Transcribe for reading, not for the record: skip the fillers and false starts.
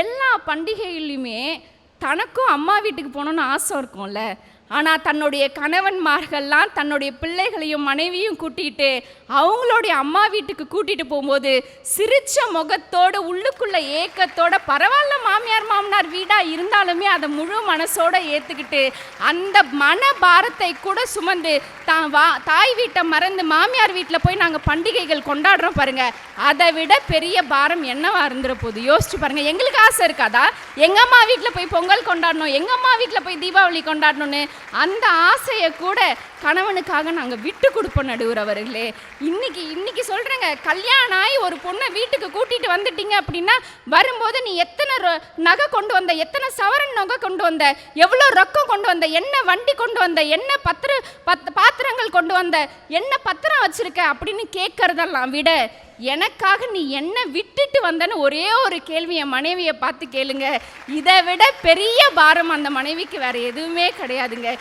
எல்லா பண்டிகையிலுமே தனக்கும் அம்மா வீட்டுக்கு போகணுன்னு ஆசை இருக்கும்ல. ஆனால் தன்னுடைய கணவன்மார்கள்லாம் தன்னுடைய பிள்ளைகளையும் மனைவியும் கூட்டிகிட்டு அவங்களுடைய அம்மா வீட்டுக்கு கூட்டிகிட்டு போகும்போது சிரிச்ச முகத்தோடு உள்ளுக்குள்ள ஏக்கத்தோட பரவாயில்ல மாமியார் மாமனார் வீடாக இருந்தாலுமே அதை முழு மனசோடு ஏற்றுக்கிட்டு அந்த மன பாரத்தை கூட சுமந்து தாய் வீட்டை மறந்து மாமியார் வீட்டில் போய் நாங்கள் பண்டிகைகள் கொண்டாடுறோம் பாருங்க. அதை விட பெரிய பாரம் என்னவா இருந்துற போது யோசிச்சு பாருங்க. எங்களுக்கு ஆசை இருக்காதா எங்கள் அம்மா வீட்டில் போய் பொங்கல் கொண்டாடணும், எங்கள் அம்மா வீட்டில் போய் தீபாவளி கொண்டாடணும்னு? அந்த ஆசையை கூட கணவனுக்காக நாங்கள் விட்டு கொடுப்போம் நடுவர் அவர்களே. இன்னைக்கு சொல்கிறேங்க, கல்யாணம் ஆகி ஒரு பொண்ணை வீட்டுக்கு கூட்டிகிட்டு வந்துட்டீங்க அப்படின்னா வரும்போது நீ எத்தனை நகை கொண்டு வந்த, எத்தனை சவரன் நகை கொண்டு வந்த, எவ்வளோ ரொக்கம் கொண்டு வந்த, என்ன வண்டி கொண்டு வந்த, என்ன பாத்திரங்கள் கொண்டு வந்த, என்ன பத்திரம் வச்சிருக்க அப்படின்னு கேட்கறதெல்லாம் விட எனக்காக நீ என்ன விட்டுட்டு வந்தன்னு ஒரே ஒரு கேள்வி என் மனைவியை பார்த்து கேளுங்க. இதை விட பெரிய பாரம் அந்த மனைவிக்கு வேற எதுவுமே கிடையாதுங்க.